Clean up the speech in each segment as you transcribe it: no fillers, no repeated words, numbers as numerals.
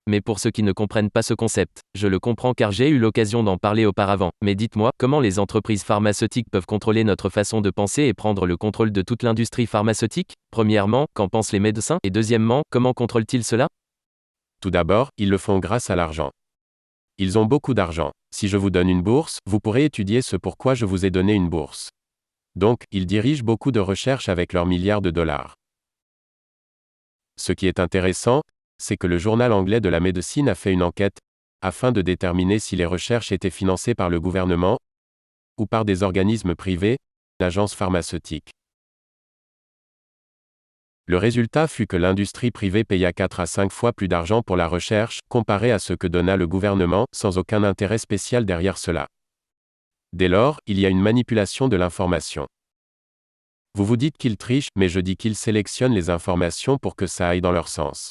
Mais pour ceux qui ne comprennent pas ce concept, je le comprends car j'ai eu l'occasion d'en parler auparavant. Mais dites-moi, comment les entreprises pharmaceutiques peuvent contrôler notre façon de penser et prendre le contrôle de toute l'industrie pharmaceutique? Premièrement, qu'en pensent les médecins? Et deuxièmement, comment contrôlent-ils cela? Tout d'abord, ils le font grâce à l'argent. Ils ont beaucoup d'argent. Si je vous donne une bourse, vous pourrez étudier ce pourquoi je vous ai donné une bourse. Donc, ils dirigent beaucoup de recherches avec leurs milliards de dollars. Ce qui est intéressant, c'est que le journal anglais de la médecine a fait une enquête, afin de déterminer si les recherches étaient financées par le gouvernement, ou par des organismes privés, agences pharmaceutiques. Le résultat fut que l'industrie privée paya 4 à 5 fois plus d'argent pour la recherche, comparé à ce que donna le gouvernement, sans aucun intérêt spécial derrière cela. Dès lors, il y a une manipulation de l'information. Vous vous dites qu'ils trichent, mais je dis qu'ils sélectionnent les informations pour que ça aille dans leur sens.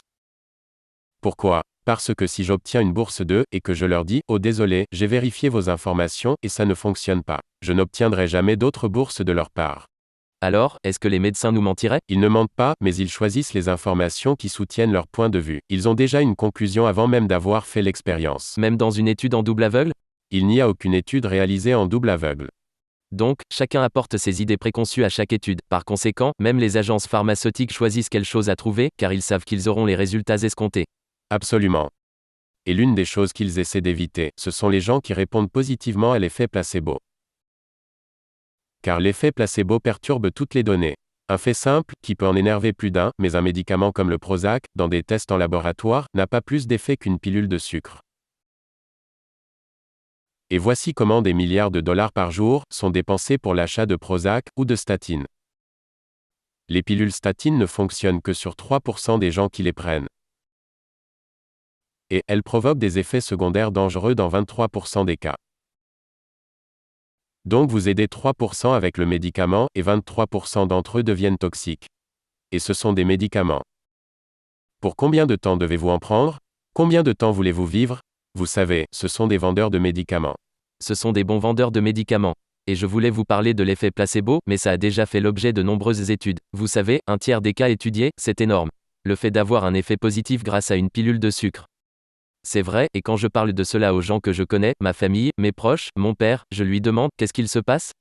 Pourquoi? Parce que si j'obtiens une bourse d'eux, et que je leur dis, oh désolé, j'ai vérifié vos informations, et ça ne fonctionne pas, je n'obtiendrai jamais d'autres bourses de leur part. Alors, est-ce que les médecins nous mentiraient? Ils ne mentent pas, mais ils choisissent les informations qui soutiennent leur point de vue. Ils ont déjà une conclusion avant même d'avoir fait l'expérience. Même dans une étude en double aveugle? Il n'y a aucune étude réalisée en double aveugle. Donc, chacun apporte ses idées préconçues à chaque étude. Par conséquent, même les agences pharmaceutiques choisissent quelle chose à trouver, car ils savent qu'ils auront les résultats escomptés. Absolument. Et l'une des choses qu'ils essaient d'éviter, ce sont les gens qui répondent positivement à l'effet placebo. Car l'effet placebo perturbe toutes les données. Un fait simple, qui peut en énerver plus d'un, mais un médicament comme le Prozac, dans des tests en laboratoire, n'a pas plus d'effet qu'une pilule de sucre. Et voici comment des milliards de dollars par jour sont dépensés pour l'achat de Prozac ou de statines. Les pilules statines ne fonctionnent que sur 3% des gens qui les prennent. Et elles provoquent des effets secondaires dangereux dans 23% des cas. Donc vous aidez 3% avec le médicament et 23% d'entre eux deviennent toxiques. Et ce sont des médicaments. Pour combien de temps devez-vous en prendre? Combien de temps voulez-vous vivre? Vous savez, ce sont des vendeurs de médicaments. Ce sont des bons vendeurs de médicaments. Et je voulais vous parler de l'effet placebo, mais ça a déjà fait l'objet de nombreuses études. Vous savez, un tiers des cas étudiés, c'est énorme. Le fait d'avoir un effet positif grâce à une pilule de sucre. C'est vrai, et quand je parle de cela aux gens que je connais, ma famille, mes proches, mon père, je lui demande, qu'est-ce qu'il se passe?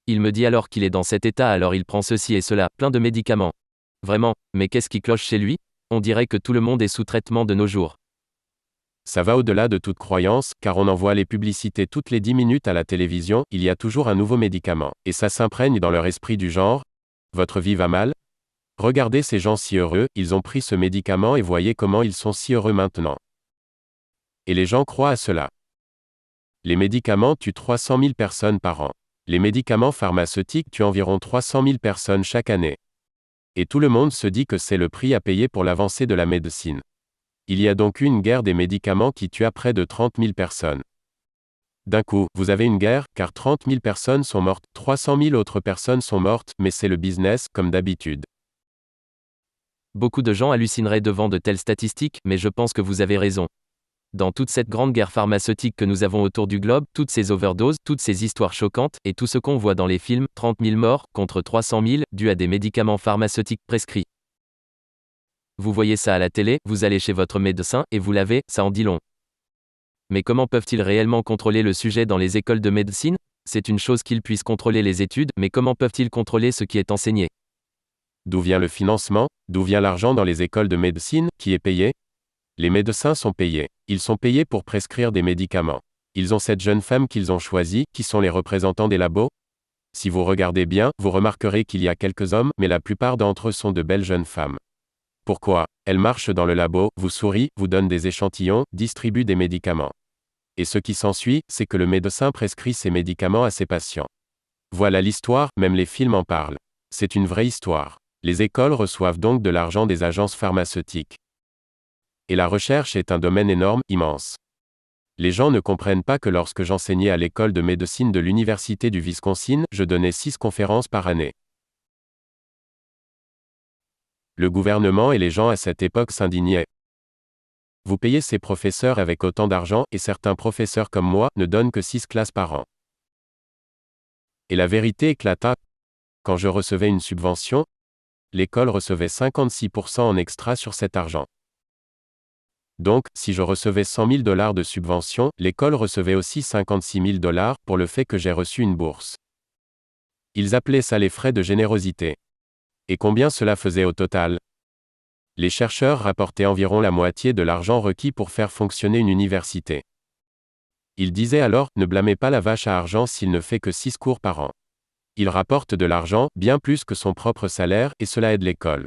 Il me dit alors qu'il est dans cet état, alors il prend ceci et cela, plein de médicaments. Vraiment, mais qu'est-ce qui cloche chez lui? On dirait que tout le monde est sous traitement de nos jours. Ça va au-delà de toute croyance, car on en voit les publicités toutes les 10 minutes à la télévision, il y a toujours un nouveau médicament. Et ça s'imprègne dans leur esprit du genre, votre vie va mal? Regardez ces gens si heureux, ils ont pris ce médicament et voyez comment ils sont si heureux maintenant. Et les gens croient à cela. Les médicaments tuent 300 000 personnes par an. Les médicaments pharmaceutiques tuent environ 300 000 personnes chaque année. Et tout le monde se dit que c'est le prix à payer pour l'avancée de la médecine. Il y a donc eu une guerre des médicaments qui tua près de 30 000 personnes. D'un coup, vous avez une guerre, car 30 000 personnes sont mortes, 300 000 autres personnes sont mortes, mais c'est le business, comme d'habitude. Beaucoup de gens hallucineraient devant de telles statistiques, mais je pense que vous avez raison. Dans toute cette grande guerre pharmaceutique que nous avons autour du globe, toutes ces overdoses, toutes ces histoires choquantes, et tout ce qu'on voit dans les films, 30 000 morts, contre 300 000, dus à des médicaments pharmaceutiques prescrits. Vous voyez ça à la télé, vous allez chez votre médecin, et vous l'avez, ça en dit long. Mais comment peuvent-ils réellement contrôler le sujet dans les écoles de médecine? C'est une chose qu'ils puissent contrôler les études, mais comment peuvent-ils contrôler ce qui est enseigné? D'où vient le financement? D'où vient l'argent dans les écoles de médecine? Qui est payé? Les médecins sont payés. Ils sont payés pour prescrire des médicaments. Ils ont cette jeune femme qu'ils ont choisie, qui sont les représentants des labos. Si vous regardez bien, vous remarquerez qu'il y a quelques hommes, mais la plupart d'entre eux sont de belles jeunes femmes. Pourquoi? Elles marchent dans le labo, vous sourient, vous donnent des échantillons, distribuent des médicaments. Et ce qui s'ensuit, c'est que le médecin prescrit ces médicaments à ses patients. Voilà l'histoire, même les films en parlent. C'est une vraie histoire. Les écoles reçoivent donc de l'argent des agences pharmaceutiques. Et la recherche est un domaine énorme, immense. Les gens ne comprennent pas que lorsque j'enseignais à l'école de médecine de l'Université du Wisconsin, je donnais 6 conférences par année. Le gouvernement et les gens à cette époque s'indignaient. Vous payez ces professeurs avec autant d'argent, et certains professeurs comme moi ne donnent que 6 classes par an. Et la vérité éclata. Quand je recevais une subvention, l'école recevait 56% en extra sur cet argent. Donc, si je recevais 100 000 dollars de subvention, l'école recevait aussi 56 000 dollars pour le fait que j'ai reçu une bourse. Ils appelaient ça les frais de générosité. Et combien cela faisait au total? Les chercheurs rapportaient environ la moitié de l'argent requis pour faire fonctionner une université. Ils disaient alors, ne blâmez pas la vache à argent s'il ne fait que 6 cours par an. Il rapporte de l'argent, bien plus que son propre salaire, et cela aide l'école.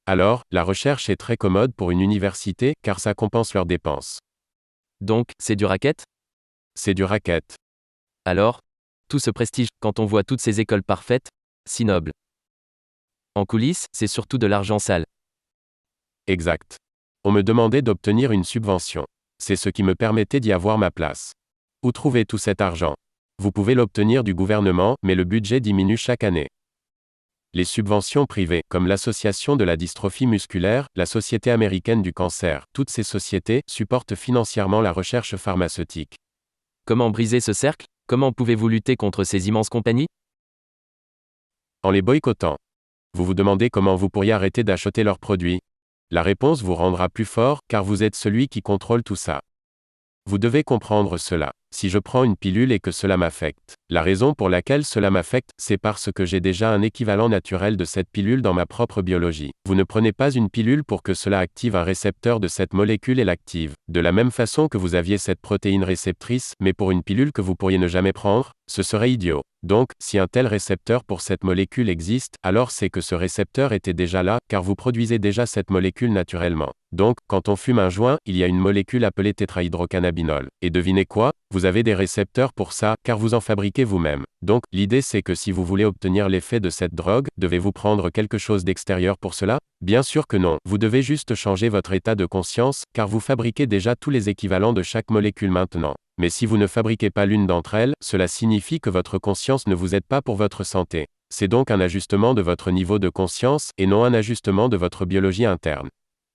Alors, la recherche est très commode pour une université, car ça compense leurs dépenses. Donc, c'est du racket? C'est du racket. Alors, tout ce prestige, quand on voit toutes ces écoles parfaites, si nobles. En coulisses, c'est surtout de l'argent sale. Exact. On me demandait d'obtenir une subvention. C'est ce qui me permettait d'y avoir ma place. Où trouver tout cet argent? Vous pouvez l'obtenir du gouvernement, mais le budget diminue chaque année. Les subventions privées, comme l'Association de la dystrophie musculaire, la Société américaine du cancer, toutes ces sociétés supportent financièrement la recherche pharmaceutique. Comment briser ce cercle? Comment pouvez-vous lutter contre ces immenses compagnies? En les boycottant. Vous vous demandez comment vous pourriez arrêter d'acheter leurs produits. La réponse vous rendra plus fort, car vous êtes celui qui contrôle tout ça. Vous devez comprendre cela. Si je prends une pilule et que cela m'affecte, la raison pour laquelle cela m'affecte, c'est parce que j'ai déjà un équivalent naturel de cette pilule dans ma propre biologie. Vous ne prenez pas une pilule pour que cela active un récepteur de cette molécule et l'active, de la même façon que vous aviez cette protéine réceptrice, mais pour une pilule que vous pourriez ne jamais prendre, ce serait idiot. Donc, si un tel récepteur pour cette molécule existe, alors c'est que ce récepteur était déjà là, car vous produisez déjà cette molécule naturellement. Donc, quand on fume un joint, il y a une molécule appelée tétrahydrocannabinol. Et devinez quoi? Vous avez des récepteurs pour ça, car vous en fabriquez vous-même. Donc, l'idée c'est que si vous voulez obtenir l'effet de cette drogue, devez-vous prendre quelque chose d'extérieur pour cela? Bien sûr que non. Vous devez juste changer votre état de conscience, car vous fabriquez déjà tous les équivalents de chaque molécule maintenant. Mais si vous ne fabriquez pas l'une d'entre elles, cela signifie que votre conscience ne vous aide pas pour votre santé. C'est donc un ajustement de votre niveau de conscience, et non un ajustement de votre biologie interne.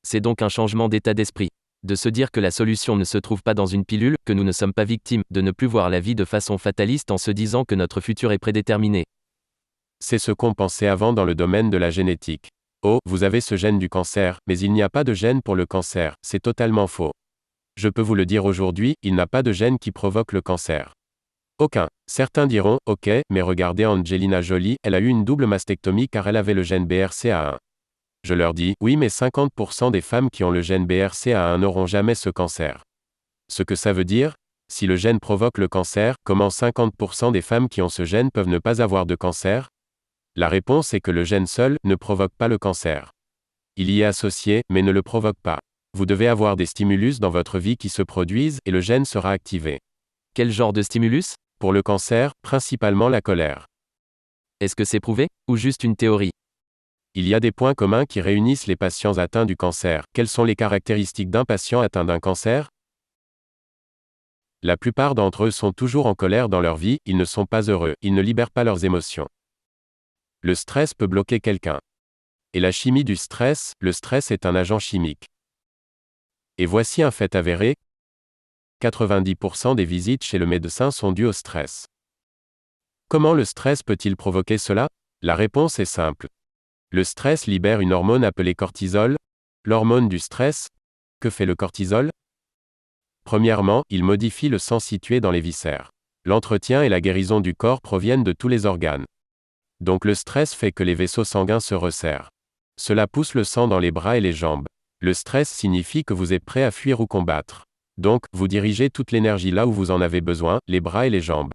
C'est donc un changement d'état d'esprit. De se dire que la solution ne se trouve pas dans une pilule, que nous ne sommes pas victimes, de ne plus voir la vie de façon fataliste en se disant que notre futur est prédéterminé. C'est ce qu'on pensait avant dans le domaine de la génétique. Oh, vous avez ce gène du cancer, mais il n'y a pas de gène pour le cancer, c'est totalement faux. Je peux vous le dire aujourd'hui, il n'a pas de gène qui provoque le cancer. Aucun. Certains diront, ok, mais regardez Angelina Jolie, elle a eu une double mastectomie car elle avait le gène BRCA1. Je leur dis, oui mais 50% des femmes qui ont le gène BRCA1 n'auront jamais ce cancer. Ce que ça veut dire? Si le gène provoque le cancer, comment 50% des femmes qui ont ce gène peuvent ne pas avoir de cancer? La réponse est que le gène seul ne provoque pas le cancer. Il y est associé, mais ne le provoque pas. Vous devez avoir des stimulus dans votre vie qui se produisent, et le gène sera activé. Quel genre de stimulus? Pour le cancer, principalement la colère. Est-ce que c'est prouvé, ou juste une théorie? Il y a des points communs qui réunissent les patients atteints du cancer. Quelles sont les caractéristiques d'un patient atteint d'un cancer? La plupart d'entre eux sont toujours en colère dans leur vie, ils ne sont pas heureux, ils ne libèrent pas leurs émotions. Le stress peut bloquer quelqu'un. Et la chimie du stress, le stress est un agent chimique. Et voici un fait avéré, 90% des visites chez le médecin sont dues au stress. Comment le stress peut-il provoquer cela? La réponse est simple. Le stress libère une hormone appelée cortisol, l'hormone du stress. Que fait le cortisol? Premièrement, il modifie le sang situé dans les viscères. L'entretien et la guérison du corps proviennent de tous les organes. Donc le stress fait que les vaisseaux sanguins se resserrent. Cela pousse le sang dans les bras et les jambes. Le stress signifie que vous êtes prêt à fuir ou combattre. Donc, vous dirigez toute l'énergie là où vous en avez besoin, les bras et les jambes.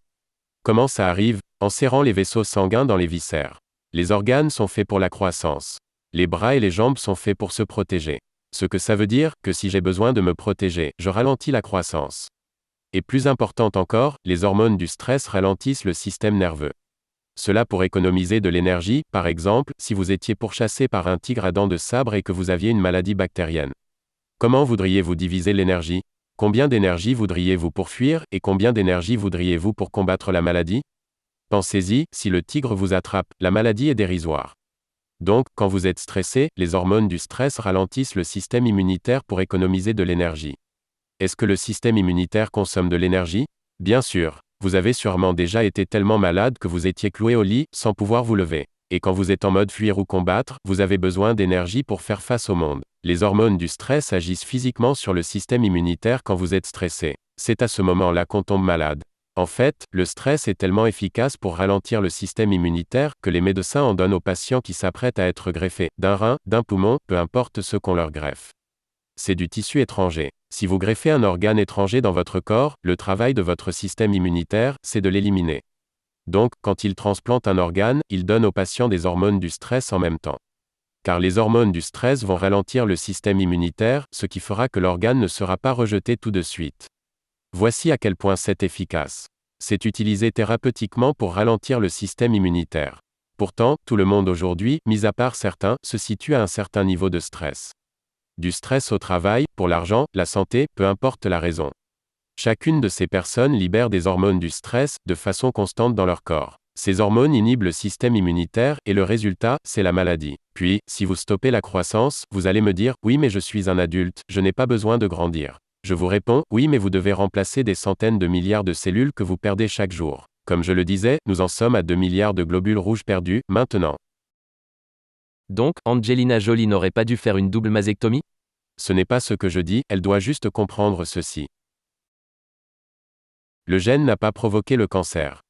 Comment ça arrive? En serrant les vaisseaux sanguins dans les viscères. Les organes sont faits pour la croissance. Les bras et les jambes sont faits pour se protéger. Ce que ça veut dire, que si j'ai besoin de me protéger, je ralentis la croissance. Et plus important encore, les hormones du stress ralentissent le système nerveux. Cela pour économiser de l'énergie, par exemple, si vous étiez pourchassé par un tigre à dents de sabre et que vous aviez une maladie bactérienne. Comment voudriez-vous diviser l'énergie? Combien d'énergie voudriez-vous pour fuir, et combien d'énergie voudriez-vous pour combattre la maladie? Pensez-y, si le tigre vous attrape, la maladie est dérisoire. Donc, quand vous êtes stressé, les hormones du stress ralentissent le système immunitaire pour économiser de l'énergie. Est-ce que le système immunitaire consomme de l'énergie? Bien sûr. Vous avez sûrement déjà été tellement malade que vous étiez cloué au lit, sans pouvoir vous lever. Et quand vous êtes en mode fuir ou combattre, vous avez besoin d'énergie pour faire face au monde. Les hormones du stress agissent physiquement sur le système immunitaire quand vous êtes stressé. C'est à ce moment-là qu'on tombe malade. En fait, le stress est tellement efficace pour ralentir le système immunitaire que les médecins en donnent aux patients qui s'apprêtent à être greffés, d'un rein, d'un poumon, peu importe ce qu'on leur greffe. C'est du tissu étranger. Si vous greffez un organe étranger dans votre corps, le travail de votre système immunitaire, c'est de l'éliminer. Donc, quand il transplante un organe, il donne aux patients des hormones du stress en même temps. Car les hormones du stress vont ralentir le système immunitaire, ce qui fera que l'organe ne sera pas rejeté tout de suite. Voici à quel point c'est efficace. C'est utilisé thérapeutiquement pour ralentir le système immunitaire. Pourtant, tout le monde aujourd'hui, mis à part certains, se situe à un certain niveau de stress. Du stress au travail, pour l'argent, la santé, peu importe la raison. Chacune de ces personnes libère des hormones du stress, de façon constante dans leur corps. Ces hormones inhibent le système immunitaire, et le résultat, c'est la maladie. Puis, si vous stoppez la croissance, vous allez me dire, oui mais je suis un adulte, je n'ai pas besoin de grandir. Je vous réponds, oui mais vous devez remplacer des centaines de milliards de cellules que vous perdez chaque jour. Comme je le disais, nous en sommes à 2 milliards de globules rouges perdus, maintenant. Donc, Angelina Jolie n'aurait pas dû faire une double mastectomie? Ce n'est pas ce que je dis, elle doit juste comprendre ceci. Le gène n'a pas provoqué le cancer.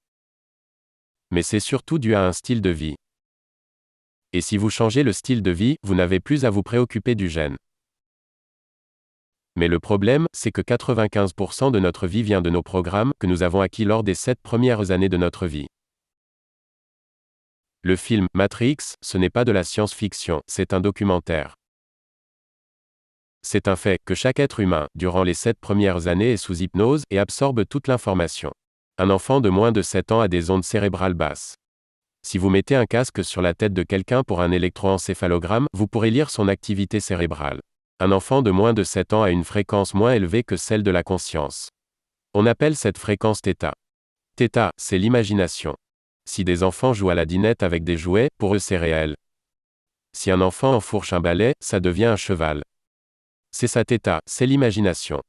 Mais c'est surtout dû à un style de vie. Et si vous changez le style de vie, vous n'avez plus à vous préoccuper du gène. Mais le problème, c'est que 95% de notre vie vient de nos programmes que nous avons acquis lors des 7 premières années de notre vie. Le film Matrix, ce n'est pas de la science-fiction, c'est un documentaire. C'est un fait que chaque être humain, durant les 7 premières années, est sous hypnose et absorbe toute l'information. Un enfant de moins de 7 ans a des ondes cérébrales basses. Si vous mettez un casque sur la tête de quelqu'un pour un électroencéphalogramme, vous pourrez lire son activité cérébrale. Un enfant de moins de 7 ans a une fréquence moins élevée que celle de la conscience. On appelle cette fréquence θ. θ, c'est l'imagination. Si des enfants jouent à la dinette avec des jouets, pour eux c'est réel. Si un enfant enfourche un balai, ça devient un cheval. C'est ça θ, c'est l'imagination.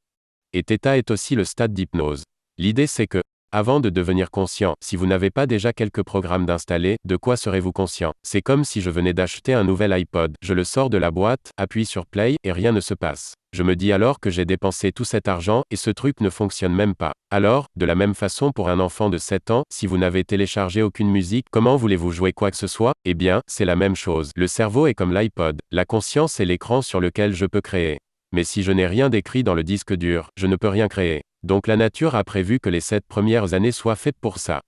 Et θ est aussi le stade d'hypnose. L'idée c'est que, avant de devenir conscient, si vous n'avez pas déjà quelques programmes d'installer, de quoi serez-vous conscient? C'est comme si je venais d'acheter un nouvel iPod, je le sors de la boîte, appuie sur Play, et rien ne se passe. Je me dis alors que j'ai dépensé tout cet argent, et ce truc ne fonctionne même pas. Alors, de la même façon pour un enfant de 7 ans, si vous n'avez téléchargé aucune musique, comment voulez-vous jouer quoi que ce soit? Eh bien, c'est la même chose. Le cerveau est comme l'iPod. La conscience est l'écran sur lequel je peux créer. Mais si je n'ai rien d'écrit dans le disque dur, je ne peux rien créer. Donc la nature a prévu que les 7 premières années soient faites pour ça.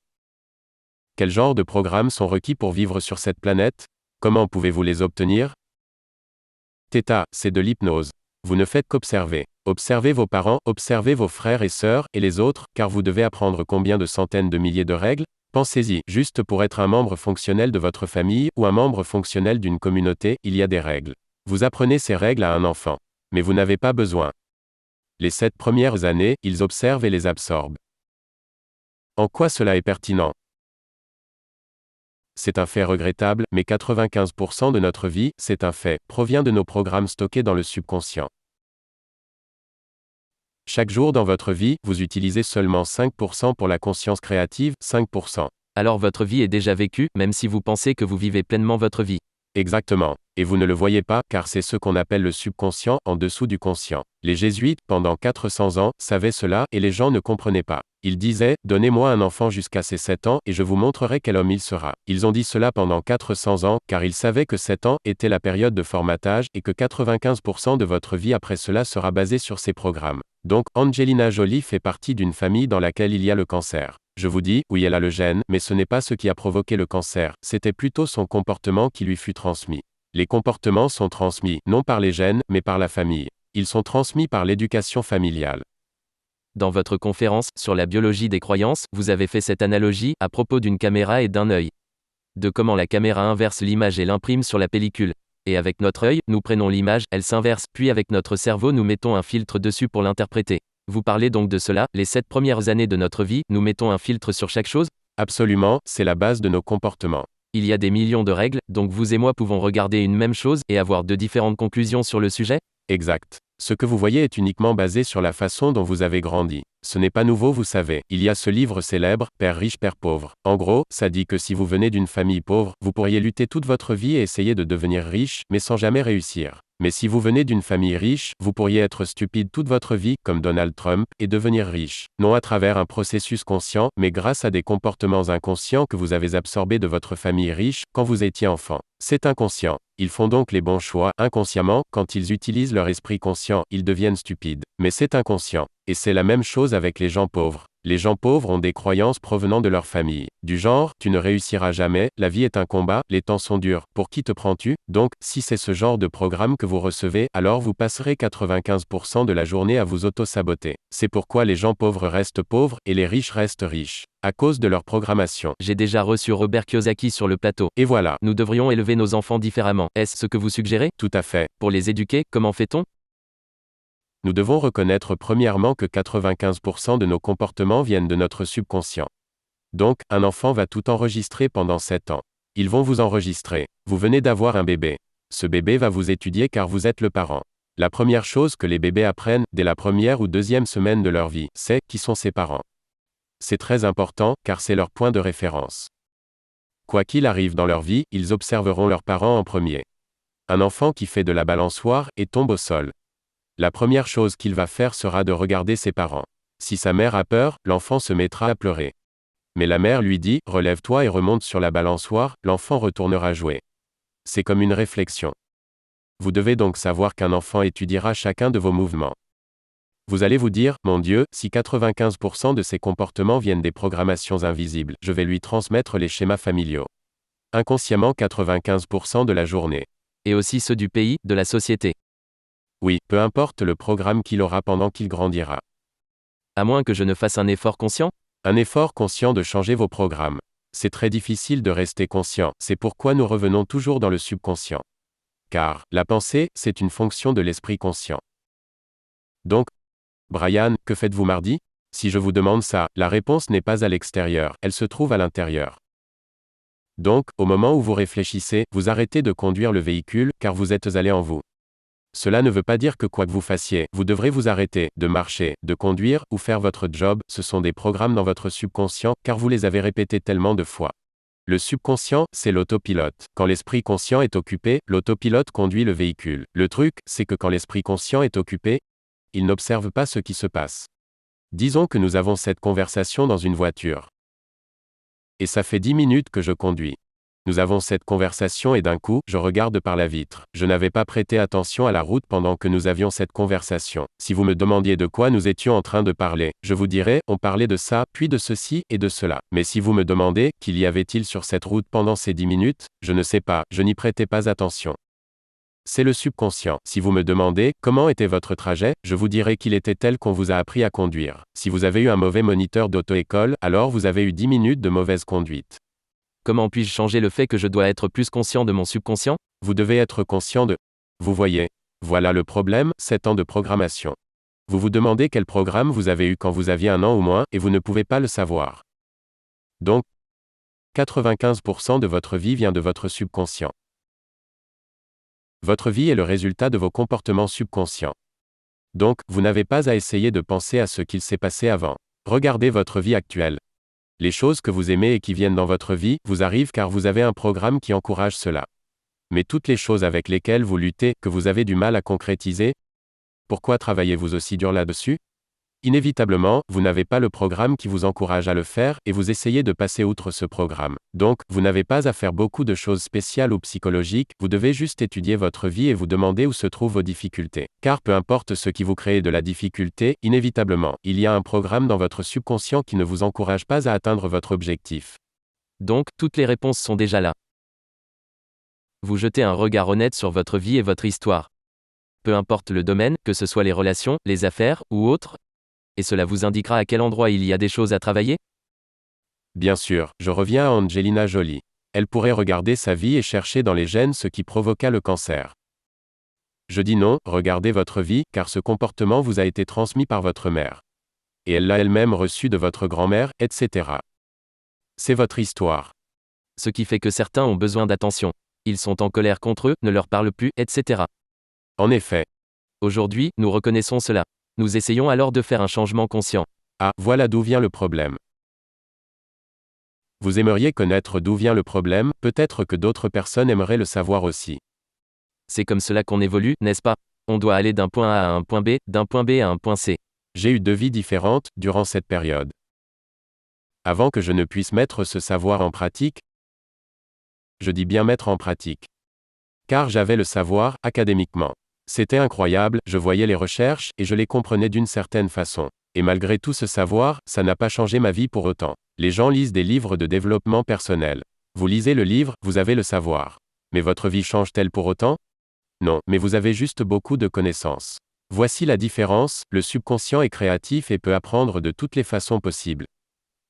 Quel genre de programmes sont requis pour vivre sur cette planète? Comment pouvez-vous les obtenir? θ, c'est de l'hypnose. Vous ne faites qu'observer. Observez vos parents, observez vos frères et sœurs, et les autres, car vous devez apprendre combien de centaines de milliers de règles? Pensez-y, juste pour être un membre fonctionnel de votre famille, ou un membre fonctionnel d'une communauté, il y a des règles. Vous apprenez ces règles à un enfant. Mais vous n'avez pas besoin. Les 7 premières années, ils observent et les absorbent. En quoi cela est pertinent? C'est un fait regrettable, mais 95% de notre vie, c'est un fait, provient de nos programmes stockés dans le subconscient. Chaque jour dans votre vie, vous utilisez seulement 5% pour la conscience créative, 5%. Alors votre vie est déjà vécue, même si vous pensez que vous vivez pleinement votre vie. Exactement. Et vous ne le voyez pas, car c'est ce qu'on appelle le subconscient, en dessous du conscient. Les jésuites, pendant 400 ans, savaient cela, et les gens ne comprenaient pas. Ils disaient, donnez-moi un enfant jusqu'à ses 7 ans, et je vous montrerai quel homme il sera. Ils ont dit cela pendant 400 ans, car ils savaient que 7 ans était la période de formatage, et que 95% de votre vie après cela sera basée sur ces programmes. Donc, Angelina Jolie fait partie d'une famille dans laquelle il y a le cancer. Je vous dis, oui elle a le gène, mais ce n'est pas ce qui a provoqué le cancer, c'était plutôt son comportement qui lui fut transmis. Les comportements sont transmis, non par les gènes, mais par la famille. Ils sont transmis par l'éducation familiale. Dans votre conférence sur la biologie des croyances, vous avez fait cette analogie à propos d'une caméra et d'un œil. De comment la caméra inverse l'image et l'imprime sur la pellicule. Et avec notre œil, nous prenons l'image, elle s'inverse, puis avec notre cerveau nous mettons un filtre dessus pour l'interpréter. Vous parlez donc de cela, les 7 premières années de notre vie, nous mettons un filtre sur chaque chose? Absolument, c'est la base de nos comportements. Il y a des millions de règles, donc vous et moi pouvons regarder une même chose et avoir de différentes conclusions sur le sujet? Exact. Ce que vous voyez est uniquement basé sur la façon dont vous avez grandi. Ce n'est pas nouveau, vous savez. Il y a ce livre célèbre, Père riche, Père pauvre. En gros, ça dit que si vous venez d'une famille pauvre, vous pourriez lutter toute votre vie et essayer de devenir riche, mais sans jamais réussir. Mais si vous venez d'une famille riche, vous pourriez être stupide toute votre vie, comme Donald Trump, et devenir riche. Non à travers un processus conscient, mais grâce à des comportements inconscients que vous avez absorbés de votre famille riche, quand vous étiez enfant. C'est inconscient. Ils font donc les bons choix, inconsciemment, quand ils utilisent leur esprit conscient, ils deviennent stupides. Mais c'est inconscient. Et c'est la même chose avec les gens pauvres. Les gens pauvres ont des croyances provenant de leur famille. Du genre, tu ne réussiras jamais, la vie est un combat, les temps sont durs, pour qui te prends-tu? Donc, si c'est ce genre de programme que vous recevez, alors vous passerez 95% de la journée à vous auto-saboter. C'est pourquoi les gens pauvres restent pauvres, et les riches restent riches. À cause de leur programmation. J'ai déjà reçu Robert Kiyosaki sur le plateau. Et voilà. Nous devrions élever nos enfants différemment. Est-ce ce que vous suggérez? Tout à fait. Pour les éduquer, comment fait-on? Nous devons reconnaître premièrement que 95% de nos comportements viennent de notre subconscient. Donc, un enfant va tout enregistrer pendant 7 ans. Ils vont vous enregistrer. Vous venez d'avoir un bébé. Ce bébé va vous étudier car vous êtes le parent. La première chose que les bébés apprennent, dès la première ou deuxième semaine de leur vie, c'est qui sont ses parents. C'est très important, car c'est leur point de référence. Quoi qu'il arrive dans leur vie, ils observeront leurs parents en premier. Un enfant qui fait de la balançoire et tombe au sol. La première chose qu'il va faire sera de regarder ses parents. Si sa mère a peur, l'enfant se mettra à pleurer. Mais la mère lui dit, relève-toi et remonte sur la balançoire, l'enfant retournera jouer. C'est comme une réflexion. Vous devez donc savoir qu'un enfant étudiera chacun de vos mouvements. Vous allez vous dire, mon Dieu, si 95% de ses comportements viennent des programmations invisibles, je vais lui transmettre les schémas familiaux. Inconsciemment 95% de la journée. Et aussi ceux du pays, de la société. Oui, peu importe le programme qu'il aura pendant qu'il grandira. À moins que je ne fasse un effort conscient? Un effort conscient de changer vos programmes. C'est très difficile de rester conscient, c'est pourquoi nous revenons toujours dans le subconscient. Car, la pensée, c'est une fonction de l'esprit conscient. Donc, Brian, que faites-vous mardi? Si je vous demande ça, la réponse n'est pas à l'extérieur, elle se trouve à l'intérieur. Donc, au moment où vous réfléchissez, vous arrêtez de conduire le véhicule, car vous êtes allé en vous. Cela ne veut pas dire que quoi que vous fassiez, vous devrez vous arrêter, de marcher, de conduire, ou faire votre job, ce sont des programmes dans votre subconscient, car vous les avez répétés tellement de fois. Le subconscient, c'est l'autopilote. Quand l'esprit conscient est occupé, l'autopilote conduit le véhicule. Le truc, c'est que quand l'esprit conscient est occupé, il n'observe pas ce qui se passe. Disons que nous avons cette conversation dans une voiture. Et ça fait 10 minutes que je conduis. Nous avons cette conversation et d'un coup, je regarde par la vitre. Je n'avais pas prêté attention à la route pendant que nous avions cette conversation. Si vous me demandiez de quoi nous étions en train de parler, je vous dirais, on parlait de ça, puis de ceci, et de cela. Mais si vous me demandez, qu'il y avait-il sur cette route pendant ces 10 minutes, je ne sais pas, je n'y prêtais pas attention. C'est le subconscient. Si vous me demandez, comment était votre trajet, je vous dirai qu'il était tel qu'on vous a appris à conduire. Si vous avez eu un mauvais moniteur d'auto-école, alors vous avez eu 10 minutes de mauvaise conduite. Comment puis-je changer le fait que je dois être plus conscient de mon subconscient? Vous devez être conscient de... Vous voyez. Voilà le problème, 7 ans de programmation. Vous vous demandez quel programme vous avez eu quand vous aviez 1 an ou moins, et vous ne pouvez pas le savoir. Donc, 95% de votre vie vient de votre subconscient. Votre vie est le résultat de vos comportements subconscients. Donc, vous n'avez pas à essayer de penser à ce qu'il s'est passé avant. Regardez votre vie actuelle. Les choses que vous aimez et qui viennent dans votre vie, vous arrivent car vous avez un programme qui encourage cela. Mais toutes les choses avec lesquelles vous luttez, que vous avez du mal à concrétiser, pourquoi travaillez-vous aussi dur là-dessus? Inévitablement, vous n'avez pas le programme qui vous encourage à le faire, et vous essayez de passer outre ce programme. Donc, vous n'avez pas à faire beaucoup de choses spéciales ou psychologiques, vous devez juste étudier votre vie et vous demander où se trouvent vos difficultés. Car peu importe ce qui vous crée de la difficulté, inévitablement, il y a un programme dans votre subconscient qui ne vous encourage pas à atteindre votre objectif. Donc, toutes les réponses sont déjà là. Vous jetez un regard honnête sur votre vie et votre histoire. Peu importe le domaine, que ce soit les relations, les affaires, ou autres, et cela vous indiquera à quel endroit il y a des choses à travailler? Bien sûr, je reviens à Angelina Jolie. Elle pourrait regarder sa vie et chercher dans les gènes ce qui provoqua le cancer. Je dis non, regardez votre vie, car ce comportement vous a été transmis par votre mère. Et elle l'a elle-même reçu de votre grand-mère, etc. C'est votre histoire. Ce qui fait que certains ont besoin d'attention. Ils sont en colère contre eux, ne leur parlent plus, etc. En effet. Aujourd'hui, nous reconnaissons cela. Nous essayons alors de faire un changement conscient. Ah, voilà d'où vient le problème. Vous aimeriez connaître d'où vient le problème, peut-être que d'autres personnes aimeraient le savoir aussi. C'est comme cela qu'on évolue, n'est-ce pas? On doit aller d'un point A à un point B, d'un point B à un point C. J'ai eu 2 vies différentes, durant cette période. Avant que je ne puisse mettre ce savoir en pratique, je dis bien mettre en pratique. Car j'avais le savoir, académiquement. C'était incroyable, je voyais les recherches, et je les comprenais d'une certaine façon. Et malgré tout ce savoir, ça n'a pas changé ma vie pour autant. Les gens lisent des livres de développement personnel. Vous lisez le livre, vous avez le savoir. Mais votre vie change-t-elle pour autant? Non, mais vous avez juste beaucoup de connaissances. Voici la différence, le subconscient est créatif et peut apprendre de toutes les façons possibles.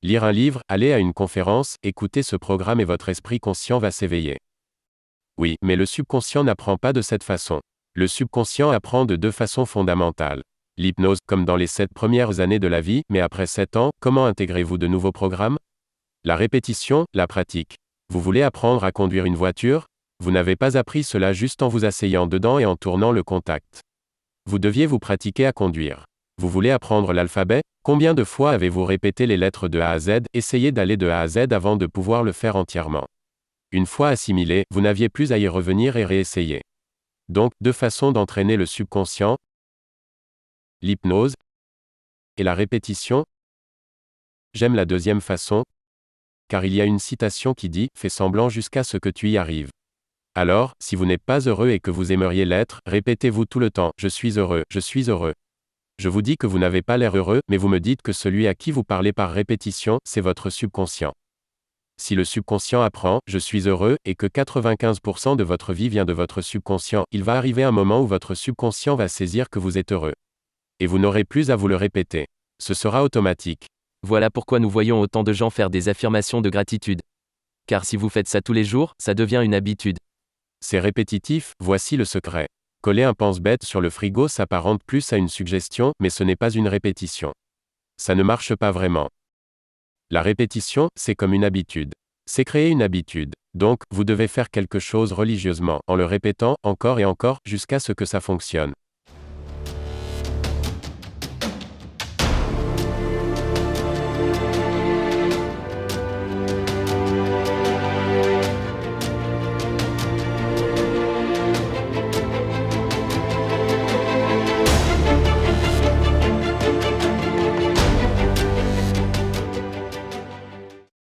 Lire un livre, aller à une conférence, écouter ce programme et votre esprit conscient va s'éveiller. Oui, mais le subconscient n'apprend pas de cette façon. Le subconscient apprend de 2 façons fondamentales. L'hypnose, comme dans les 7 premières années de la vie, mais après 7 ans, comment intégrez-vous de nouveaux programmes? La répétition, la pratique. Vous voulez apprendre à conduire une voiture? Vous n'avez pas appris cela juste en vous asseyant dedans et en tournant le contact. Vous deviez vous pratiquer à conduire. Vous voulez apprendre l'alphabet? Combien de fois avez-vous répété les lettres de A à Z, essayé d'aller de A à Z avant de pouvoir le faire entièrement? Une fois assimilé, vous n'aviez plus à y revenir et réessayer. Donc, 2 façons d'entraîner le subconscient: l'hypnose et la répétition. J'aime la deuxième façon, car il y a une citation qui dit « Fais semblant jusqu'à ce que tu y arrives ». Alors, si vous n'êtes pas heureux et que vous aimeriez l'être, répétez-vous tout le temps « Je suis heureux, je suis heureux ». Je vous dis que vous n'avez pas l'air heureux, mais vous me dites que celui à qui vous parlez par répétition, c'est votre subconscient. Si le subconscient apprend « Je suis heureux » et que 95% de votre vie vient de votre subconscient, il va arriver un moment où votre subconscient va saisir que vous êtes heureux. Et vous n'aurez plus à vous le répéter. Ce sera automatique. Voilà pourquoi nous voyons autant de gens faire des affirmations de gratitude. Car si vous faites ça tous les jours, ça devient une habitude. C'est répétitif, voici le secret. Coller un pense-bête sur le frigo s'apparente plus à une suggestion, mais ce n'est pas une répétition. Ça ne marche pas vraiment. La répétition, c'est comme une habitude. C'est créer une habitude. Donc, vous devez faire quelque chose religieusement, en le répétant, encore et encore, jusqu'à ce que ça fonctionne.